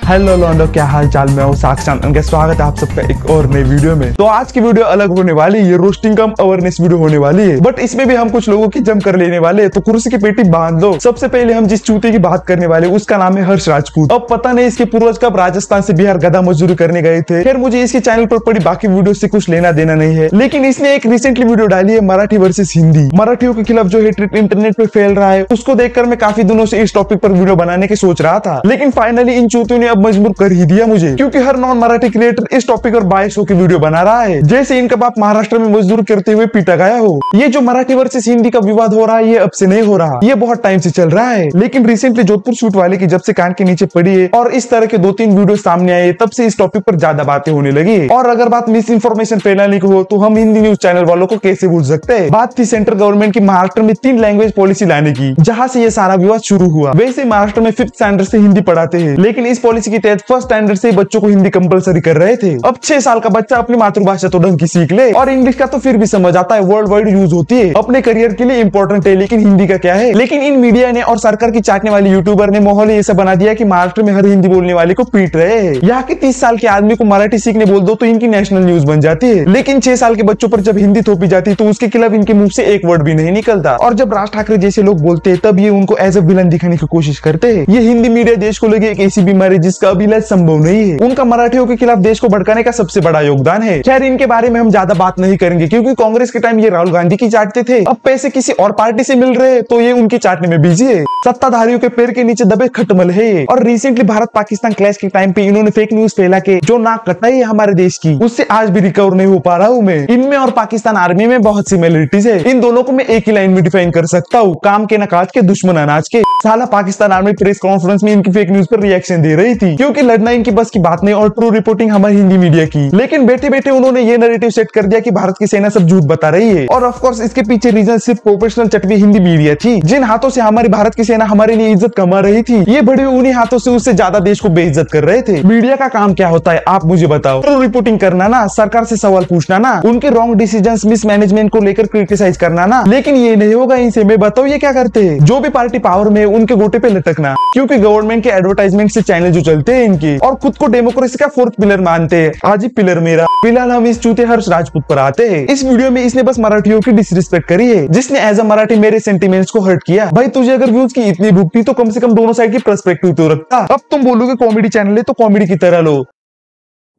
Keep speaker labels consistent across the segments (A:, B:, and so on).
A: Hello लॉन्डो, क्या हाल चाल। मैं हूँ साक्षात, उनका स्वागत है आप सबका एक और नई वीडियो में। तो आज की वीडियो अलग होने वाली है, ये रोस्टिंग कम अवेयरनेस वीडियो होने वाली है, बट इसमें भी हम कुछ लोगों की जम कर लेने वाले हैं, तो कुर्सी की पेटी बांध लो। सबसे पहले हम जिस चूते की बात करने वाले उसका नाम है हर्ष राजपूत। अब पता नहीं इसके पूर्वज कब राजस्थान से बिहार गधा मजदूरी करने गए थे। फिर मुझे इसके चैनल पर पड़ी बाकी वीडियो से कुछ लेना देना नहीं है, लेकिन इसने एक रिसेंटली वीडियो डाली है मराठी वर्सेस हिंदी। मराठियों के खिलाफ जो हेट्रेड इंटरनेट पे फैल रहा है, उसको देखकर मैं काफी दिनों से इस टॉपिक पर वीडियो बनाने की सोच रहा था, लेकिन फाइनली इन चूतियों ने अब मजबूर कर ही दिया मुझे, क्योंकि हर नॉन मराठी क्रिएटर इस टॉपिक पर 2200 की वीडियो बना रहा है, जैसे इनका बाप महाराष्ट्र में मजदूर करते हुए पीटा गया हो। ये जो मराठी वर्सेस हिंदी का विवाद हो रहा है, ये अब से नहीं हो रहा, ये बहुत टाइम से चल रहा है, लेकिन रिसेंटली जोधपुर शूट वाले की जब से कान के नीचे पड़ी है और इस तरह के 2-3 वीडियो सामने आए, तब से इस टॉपिक पर ज्यादा बातें होने लगी। और अगर बात मिस इन्फॉर्मेशन फैलाने की हो, तो हम हिंदी न्यूज चैनल वालों को कैसे भूल सकते हैं। बात थी सेंट्रल गवर्नमेंट की महाराष्ट्र में 3 लैंग्वेज पॉलिसी लाने की, जहाँ से ये सारा विवाद शुरू हुआ। वैसे महाराष्ट्र में 5th स्टैंडर्ड से हिंदी पढ़ाते हैं, लेकिन इस पॉलिसी के तहत 1st स्टैंडर्ड से बच्चों को हिंदी कंपलसरी कर रहे थे। अब 6 साल का बच्चा अपनी मातृभाषा तो ढंग की सीख ले, और इंग्लिश का तो फिर भी समझ आता है, वर्ल्ड वाइड यूज होती है, अपने करियर के लिए इंपॉर्टेंट है, लेकिन हिंदी का क्या है। लेकिन इन मीडिया ने और सरकार की चाटने वाली यूट्यूबर ने माहौल ऐसा बना दिया कि महाराष्ट्र में हर हिंदी बोलने वाले को पीट रहे हैं। यहाँ के 30 साल के आदमी को मराठी सीखने बोल दो तो इनकी नेशनल न्यूज बन जाती है, लेकिन 6 साल के बच्चों पर जब हिंदी थोपी जाती है तो उसके खिलाफ इनके मुंह से एक वर्ड भी नहीं निकलता। और जब राज ठाकरे जैसे लोग बोलते हैं, तब ये उनको एज ए विलन दिखाने की कोशिश करते हैं। ये हिंदी मीडिया देश को लगे एक ऐसी बीमारी जिसका अब इलाज संभव नहीं है। उनका मराठियों के खिलाफ देश को भड़काने का सबसे बड़ा योगदान है। खैर, इनके बारे में हम ज्यादा बात नहीं करेंगे, क्योंकि कांग्रेस के टाइम ये राहुल गांधी की चाटते थे, अब पैसे किसी और पार्टी से मिल रहे तो ये उनकी चाटने में बिजी है। सत्ताधारियों के पैर के नीचे दबे खटमल है ये। और रिसेंटली भारत पाकिस्तान क्लैश के टाइम पे इन्होंने फेक न्यूज फैला के जो नाक कटाई है हमारे देश की, उससे आज भी रिकवर नहीं हो पा रहा हूँ मैं। इनमें और पाकिस्तान आर्मी में बहुत सिमिलरिटीज है। इन दोनों को मैं एक ही लाइन में डिफाइन कर सकता हूँ, काम के न काज के, दुश्मन अनाज के। साला पाकिस्तान आर्मी प्रेस कॉन्फ्रेंस में इनकी फेक न्यूज पर रिएक्शन दे रही थी, क्योंकि लड़ना इनकी बस की बात नहीं और ट्रू रिपोर्टिंग हमारी हिंदी मीडिया की। लेकिन बैठे बैठे उन्होंने ये नैरेटिव सेट कर दिया कि भारत की सेना सब झूठ बता रही है। और ऑफ कोर्स इसके पीछे रीजन सिर्फ प्रोफेशनल चटवी हिंदी मीडिया थी, जिन हाथों से हमारी भारत की सेना हमारे लिए इज्जत कमा रही थी, ये बड़े उन्हीं हाथों से उससे ज्यादा देश को बेइज्जत कर रहे थे। मीडिया का काम क्या होता है आप मुझे बताओ? ट्रू रिपोर्टिंग करना ना, सरकार से सवाल पूछना ना, उनके रॉन्ग डिसीजंस मिसमैनेजमेंट को लेकर क्रिटिसाइज करना ना। लेकिन ये नहीं होगा इनसे। मैं बताऊं ये क्या करते हैं? जो भी पार्टी पावर में उनके गोटे पे लटकना, क्योंकि गवर्नमेंट के एडवर्टाइजमेंट से चैनल जो चलते हैं इनके, और खुद को डेमोक्रेसी का 4th पिलर मानते हैं। आज ही पिलर मेरा। फिलहाल हम इस चूते हर्ष राजपूत पर आते हैं। इस वीडियो में इसने बस मराठियों की डिसरिस्पेक्ट करी है, जिसने एज अ मराठी मेरे सेंटिमेंट्स को हर्ट किया। भाई तुझे अगर व्यूज की इतनी भूख थी तो कम से कम दोनों साइड की पर्सपेक्टिव तो रखता। अब तुम बोलोगे कॉमेडी चैनल है तो कॉमेडी की तरह लो,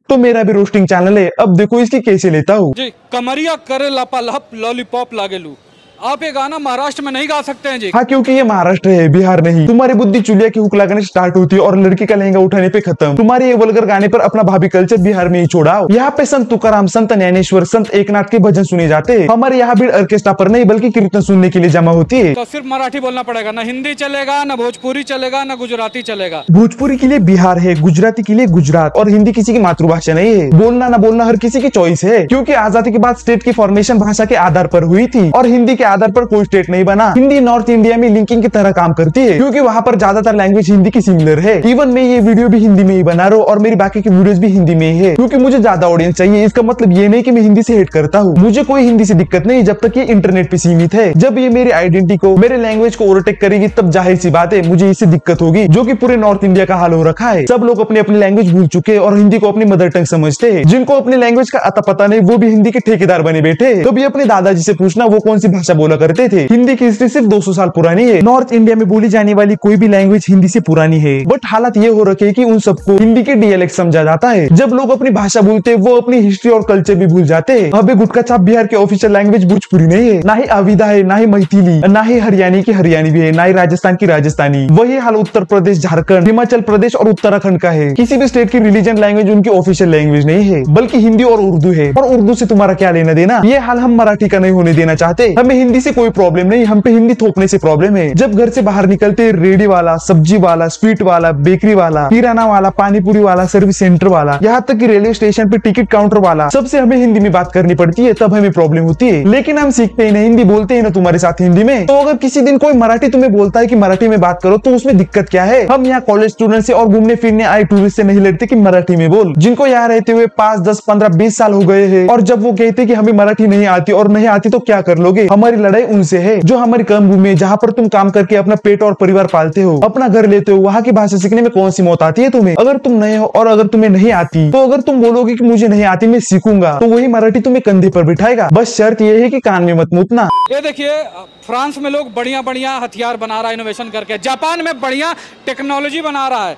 A: तो मेरा भी रोस्टिंग चैनल है। अब देखो इसकी कैसे लेता हूँ।
B: कमरिया करे लापालाप लॉलीपॉप लागेलू। आप ये गाना महाराष्ट्र में नहीं गा सकते हैं जी।
A: हाँ, क्योंकि ये महाराष्ट्र है, बिहार नहीं। तुम्हारी बुद्धि चुलिया की हुक लगाने से स्टार्ट होती है और लड़की का लहंगा उठाने पे खत्म। तुम्हारे ये वल्गर गाने पर अपना भाभी कल्चर बिहार में ही छोड़ाओ। यहाँ पे संत तुकाराम, संत ज्ञानेश्वर, संत एकनाथ के भजन सुने जाते हैं। हमारे यहाँ भीड़ ऑर्केस्ट्रा पर नहीं बल्कि कीर्तन सुनने के लिए जमा होती है।
B: तो सिर्फ मराठी बोलना पड़ेगा, ना हिंदी चलेगा, ना भोजपुरी चलेगा, ना गुजराती चलेगा।
A: भोजपुरी के लिए बिहार है, गुजराती के लिए गुजरात, और हिंदी किसी की मातृभाषा नहीं है। बोलना ना बोलना हर किसी की चॉइस है, क्योंकि आजादी के बाद स्टेट की फॉर्मेशन भाषा के आधार पर हुई थी, और हिंदी के आधार पर कोई स्टेट नहीं बना। हिंदी नॉर्थ इंडिया में लिंकिंग की तरह काम करती है, क्योंकि वहाँ पर ज्यादातर लैंग्वेज हिंदी की सिमिलर है। इवन मैं ये वीडियो भी हिंदी में ही बना रहा हूँ, और मेरी बाकी की वीडियोस भी हिंदी में ही है, क्योंकि मुझे ज्यादा ऑडियंस चाहिए। इसका मतलब ये नहीं कि मैं हिंदी से हेट करता हूँ, मुझे कोई हिंदी से दिक्कत नहीं, जब तक ये इंटरनेट पे सीमित है। जब ये मेरी आइडेंटिटी को, मेरे लैंग्वेज को ओवरटेक करेगी, तब जाहिर सी बात है मुझे इससे दिक्कत होगी, जो कि पूरे नॉर्थ इंडिया का हाल हो रखा है। सब लोग अपनी अपनी लैंग्वेज भूल चुके हैं और हिंदी को अपनी मदर टंग समझते हैं। जिनको अपनी लैंग्वेज का अता पता नहीं, वो भी हिंदी के ठेकेदार बने बैठे। तो भी अपने दादाजी से पूछना वो कौन सी भाषा बोला करते थे। हिंदी की हिस्ट्री सिर्फ 200 साल पुरानी है। नॉर्थ इंडिया में बोली जाने वाली कोई भी लैंग्वेज हिंदी से पुरानी है, बट हालत ये हो रखी है कि उन सबको हिंदी के डीएलएक्ट समझा जाता है। जब लोग अपनी भाषा बोलते हैं, वो अपनी हिस्ट्री और कल्चर भी भूल जाते हैं। अबे गुटका छाप बिहार की ऑफिशियल लैंग्वेज भोजपुरी नहीं है, ना ही अविदा है, ना ही मैथिली, ना ही हरियाणी की हरियाणवी है, ना ही राजस्थान की राजस्थानी। वही हाल उत्तर प्रदेश, झारखंड, हिमाचल प्रदेश और उत्तराखंड का है। किसी भी स्टेट की रिलीजन लैंग्वेज उनकी ऑफिशियल लैंग्वेज नहीं है, बल्कि हिंदी और उर्दू है। और उर्दू से तुम्हारा क्या लेना देना? ये हाल हम मराठी का नहीं होने देना चाहते। हमें हिंदी से कोई प्रॉब्लम नहीं, हम पे हिंदी थोपने से प्रॉब्लम है। जब घर से बाहर निकलते, रेडी वाला, सब्जी वाला, स्वीट वाला, बेकरी वाला, किराना वाला, पानीपुरी वाला, सर्विस सेंटर वाला, यहाँ तक कि रेलवे स्टेशन पे टिकट काउंटर वाला, सबसे हमें हिंदी में बात करनी पड़ती है, तब हमें प्रॉब्लम होती है। लेकिन हम सीखते ही नहीं, हिंदी बोलते ही ना तुम्हारे साथ हिंदी में। तो अगर किसी दिन कोई मराठी तुम्हें बोलता है कि मराठी में बात करो, तो उसमें दिक्कत क्या है? हम यहाँ कॉलेज स्टूडेंट से और घूमने फिरने आए टूरिस्ट से नहीं लड़ते कि मराठी में बोल। जिनको यहाँ रहते हुए 5, 10, 15, 20 साल हो गए हैं, और जब वो कहते कि हमें मराठी नहीं आती और नहीं आती तो क्या कर लोगे? हमारी हमारी लड़ाई उनसे है जो हमारी कर्म भूमि है, जहाँ पर तुम काम करके अपना पेट और परिवार पालते हो, अपना घर लेते हो। वहाँ की भाषा सीखने में कौन सी मौत आती है तुम्हें? अगर तुम नए हो और अगर तुम्हें नहीं आती तो अगर तुम बोलोगे कि मुझे नहीं आती मैं सीखूंगा, तो वही मराठी तुम्हें कंधे पर बिठाएगा। बस शर्त यह है कि कान में मत मुतना।
B: ये देखिए, फ्रांस में लोग बढ़िया बढ़िया हथियार बना रहा है इनोवेशन करके, जापान में बढ़िया टेक्नोलॉजी बना रहा है,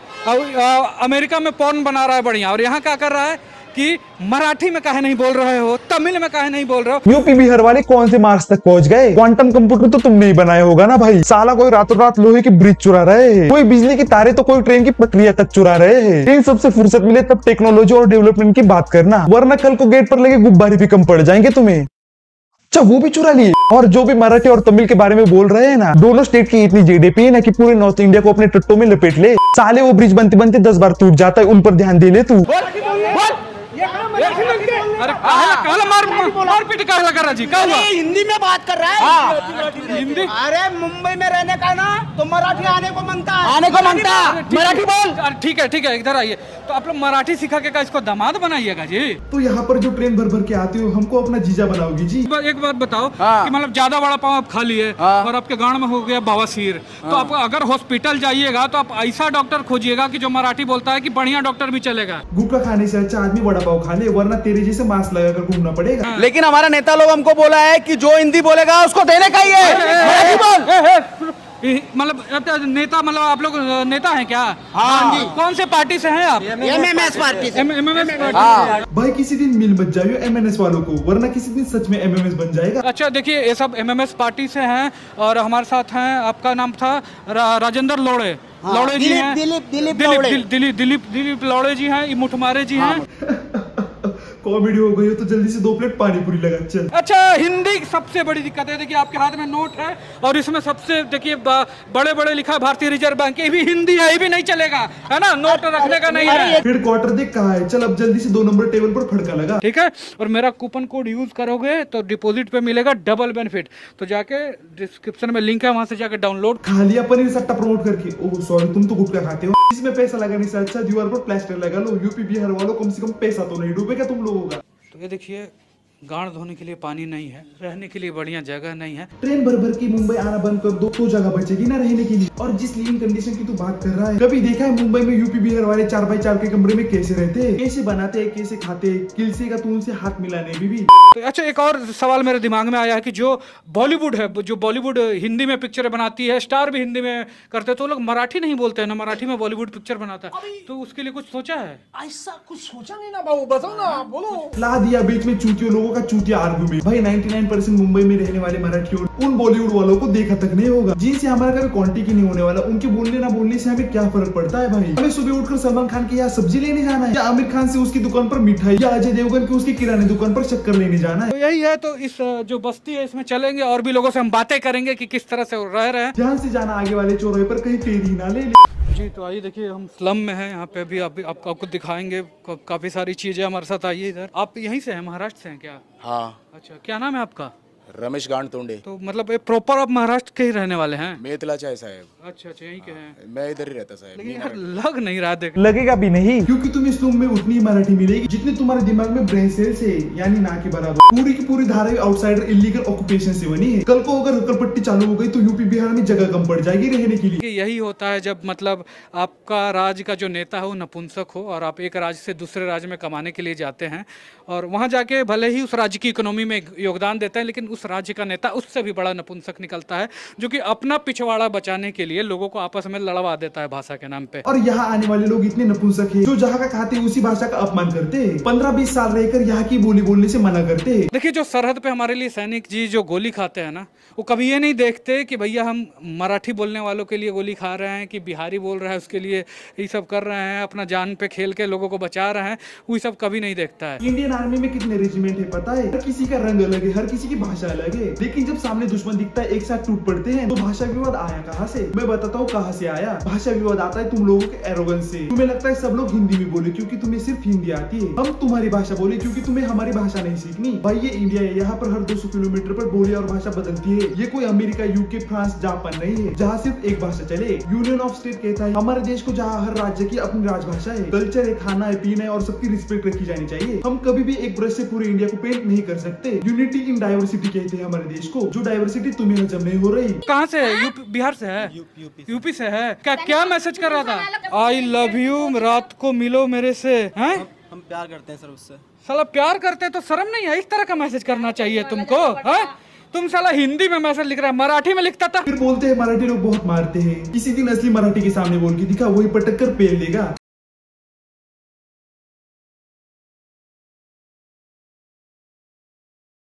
B: अमेरिका में पॉर्न बना रहा है बढ़िया, और यहाँ क्या कर रहा है कि मराठी में काहे नहीं बोल रहे हो, तमिल में काहे नहीं बोल रहे हो।
A: यूपी बिहार वाले कौन से मार्स तक पहुंच गए? क्वांटम कंप्यूटर तो तुमने ही बनाया होगा ना भाई। साला कोई रातों रात लोहे की ब्रिज चुरा रहे हैं, कोई बिजली की तारे तो कोई ट्रेन की प्रक्रिया तक चुरा रहे हैं। इन सबसे फुर्सत मिले तब टेक्नोलॉजी और डेवलपमेंट की बात करना, वरना कल को गेट पर लगे गुब्बारे भी कम पड़ जाएंगे तुम्हें। अच्छा, वो भी चुरा लिए। और जो भी मराठी और तमिल के बारे में बोल रहे हैं ना, दोनों स्टेट की इतनी जीडीपी है ना कि पूरे नॉर्थ इंडिया को अपने टट्टों में लपेट ले। साले वो ब्रिज बनते बनते 10 बार टूट जाता है, उन पर ध्यान दे ले तू।
B: अरे मारपीट काहे कर रहा जी? क्या हुआ?
C: हिंदी में बात कर रहा है।
B: हिंदी?
C: अरे मुंबई में रहने का ना तो मराठी आने को मांगता है, मराठी बोल।
B: ठीक है इधर आइए। तो आप लोग मराठी सिखा के का इसको दामाद बनाइएगा जी?
A: तो यहाँ पर जो ट्रेन भर भर के आते हो हमको अपना जीजा बनाओगी जी?
B: एक बात बताओ कि मतलब ज्यादा बड़ा पाव आप खा लिए और आपके गांड में हो गया बवासीर, तो आप अगर हॉस्पिटल जाइएगा तो आप ऐसा डॉक्टर खोजिएगा कि जो मराठी बोलता है, कि बढ़िया डॉक्टर भी चलेगा।
A: गुटखा खाने से अच्छा आदमी बड़ा पाव खा ले, वरना तेरे जैसे मास्क लगाकर घूमना पड़ेगा।
C: लेकिन हमारा नेता लोग हमको बोला है कि जो हिंदी बोलेगा उसको देने का ही है, मराठी बोल।
B: मतलब नेता, मतलब आप लोग नेता हैं क्या?
C: हाँ जी।
B: कौन से पार्टी से हैं आप?
C: एमएमएस पार्टी से।
B: MMS party.
A: भाई किसी दिन मिल मत जाइयो एमएनएस वालों को, वरना किसी दिन सच में एमएमएस बन जाएगा।
B: अच्छा देखिए, ये सब एमएमएस पार्टी से हैं और हमारे साथ हैं, आपका नाम था राजेंद्र लोड़े। लोड़े जी हैं, दिलीप लोड़े जी हैं, मुठमारे जी हैं।
A: कॉमेडी हो गई हो तो जल्दी से 2 प्लेट पानी पूरी लगा चल।
B: अच्छा, हिंदी सबसे बड़ी दिक्कत है। देखिए आपके हाथ में नोट है और इसमें सबसे देखिए बड़े बड़े लिखा है भारतीय रिजर्व बैंक, ये भी हिंदी है, ये भी नहीं चलेगा, है ना? नोट रखने का नहीं है।
A: फिर क्वार्टर देख कहाँ है, चल अब जल्दी से 2 नंबर टेबल पर फड़का लगा।
B: ठीक है, और मेरा कूपन कोड यूज करोगे तो डिपॉजिट पे मिलेगा डबल बेनिफिट। तो जाके डिस्क्रिप्शन में लिंक है, वहां से जाके डाउनलोड।
A: खा लिया पनीर सट्टा प्रमोट करके। ओह सॉरी, तुम तो गुटखा खाते हो। इसमें पैसा लगाने से अच्छा दीवार पर प्लास्टर लगा लो। यूपी बिहार वालों कम से कम पैसा तो नहीं डूबेगा तुम लोगों का।
B: तो ये देखिए, गांड धोने के लिए पानी नहीं है, रहने के लिए बढ़िया जगह नहीं है।
A: ट्रेन भर भर की मुंबई आना बंद कर दो तो जगह बचेगी ना रहने के लिए। और जिस लिविंग कंडीशन की तू बात कर रहा है, कभी देखा है मुंबई में यूपी बिहार वाले 4x4 के कमरे में कैसे रहते हैं, कैसे बनाते हैं, कैसे खाते हैं? किलसे का तू उनसे हाथ मिलाने भी।
B: तो अच्छा, एक और सवाल मेरे दिमाग में आया है कि जो बॉलीवुड है, जो बॉलीवुड हिंदी में पिक्चर बनाती है, स्टार भी हिंदी में करते हैं, तो लोग मराठी नहीं बोलते हैं ना, मराठी में बॉलीवुड पिक्चर बनाता है, तो उसके लिए कुछ सोचा है?
C: ऐसा कुछ सोचा नहीं ना बाबू, बताओ ना, बोलो।
A: ला दिया बीच में चूतियों लोगों का चूतिया आर्गुमेंट। भाई 99% मुंबई में रहने वाले मराठियों उन बॉलीवुड वालों को देखा तक नहीं होगा जिनसे हमारा कभी क्वांटिटी नहीं होने वाला। उनके बोलने ना बोलने से हमें क्या फर्क पड़ता है भाई? हमें सुबह उठकर सलमान खान के यहाँ सब्जी लेने जाना है, या आमिर खान से उसकी दुकान पर मिठाई, या अजय देवगन की उसकी किराने दुकान पर शक्कर लेने जाना है।
B: तो यही है। तो इस जो बस्ती है इसमें चलेंगे और भी लोगों से हम बातें करेंगे कि किस तरह से रह रहे हैं।
A: ध्यान से जाना आगे वाले चौराहे पर कहीं तेरी ना ले
B: जी। तो आइए देखिए, हम स्लम में हैं, यहाँ पे अभी आपको दिखाएंगे काफी सारी चीजें। हमारे साथ आइए इधर। आप यहीं से हैं, महाराष्ट्र से हैं क्या?
D: हाँ।
B: अच्छा, क्या नाम है आपका?
D: रमेश गांडतोंडे।
B: तो मतलब प्रॉपर आप महाराष्ट्र के ही रहने वाले हैं?
D: मेतलाचा है साहब।
B: अच्छा, यहीं के हैं।
D: मैं इधर ही रहता साहब।
B: लेकिन यार लग नहीं रहा, देख
A: लगेगा भी नहीं, क्योंकि तुम्हें इस रूम में उतनी ही मराठी मिलेगी जितनी तुम्हारे दिमाग में ब्रेन सेल्स है, यानी ना के बराबर। पूरी की पूरी धारा आउटसाइडर इलीगल ऑक्यूपेशन से बनी है। कल को अगर हकरपट्टी चालू हो गई तो यूपी बिहार में जगह कम पड़ जाएगी रहने के लिए।
B: यही होता है जब मतलब आपका राज्य का जो नेता है वो नपुंसक हो और आप एक राज्य से दूसरे राज्य में कमाने के लिए जाते हैं और वहाँ जाके भले ही उस राज्य की इकोनॉमी में योगदान देते हैं, लेकिन उस राज्य का नेता उससे भी बड़ा नपुंसक निकलता है, जो कि अपना पिछवाड़ा बचाने के लिए लोगों को आपस में लड़वा देता है भाषा के नाम पे।
A: और यहाँ आने वाले लोग इतने नपुंसक हैं जो जहाँ का खाते हैं उसी भाषा का अपमान करते हैं। 15-20 साल रहकर यहाँ की बोली बोलने से मना करते हैं।
B: देखिए, जो सरहद पे हमारे लिए सैनिक जी जो गोली खाते हैं ना, वो कभी ये नहीं देखते कि भैया हम मराठी बोलने वालों के लिए गोली खा रहे हैं कि बिहारी बोल रहा है उसके लिए ये सब कर रहे हैं, अपना जान पे खेल के लोगों को बचा रहे हैं, वो सब कभी नहीं देखता है।
A: इंडियन आर्मी में कितने रेजिमेंट है पता है? हर किसी का रंग अलग है, हर किसी की भाषा अलग है, लेकिन जब सामने दुश्मन दिखता है एक साथ टूट पड़ते हैं। तो भाषा विवाद आया कहाँ से? मैं बताता हूँ कहाँ से आया। भाषा विवाद आता है तुम लोगों के एरोगेंस से। तुम्हें लगता है सब लोग हिंदी में बोले क्योंकि तुम्हें सिर्फ हिंदी आती है, हम तुम्हारी भाषा बोले क्योंकि तुम्हें हमारी भाषा नहीं सीखनी। भाई ये इंडिया है, यहाँ पर हर 200 किलोमीटर पर बोली और भाषा बदलती है। ये कोई अमेरिका, यूके, फ्रांस, जापान नहीं है जहाँ सिर्फ एक भाषा चले। यूनियन ऑफ स्टेट कहता है हमारे देश को जहाँ हर राज्य की अपनी राजभाषा है, कल्चर है, खाना है, पीना है और सबकी रिस्पेक्ट रखी जानी चाहिए। हम कभी भी एक ब्रश से पूरे इंडिया को पेंट नहीं कर सकते। यूनिटी इन डाइवर्सिटी कहते हैं हमारे देश को, जो डाइवर्सिटी तुम्हें हजम नहीं हो रही।
B: कहाँ से है? यूपी बिहार से है? यूपी से है। क्या मैसेज कर रहा था? आई लव यू, रात को मिलो मेरे से। हैं?
C: हम प्यार करते हैं सर उससे।
B: साला प्यार करते हैं तो शर्म नहीं है? इस तरह का मैसेज करना चाहिए तुमको। है? तुम साला हिंदी में मैसेज लिख रहा है, मराठी में लिखता था।
A: फिर बोलते हैं मराठी लोग बहुत मारते हैं। किसी दिन असली मराठी के सामने बोल के दिखा, वही पटक कर पेल लेगा।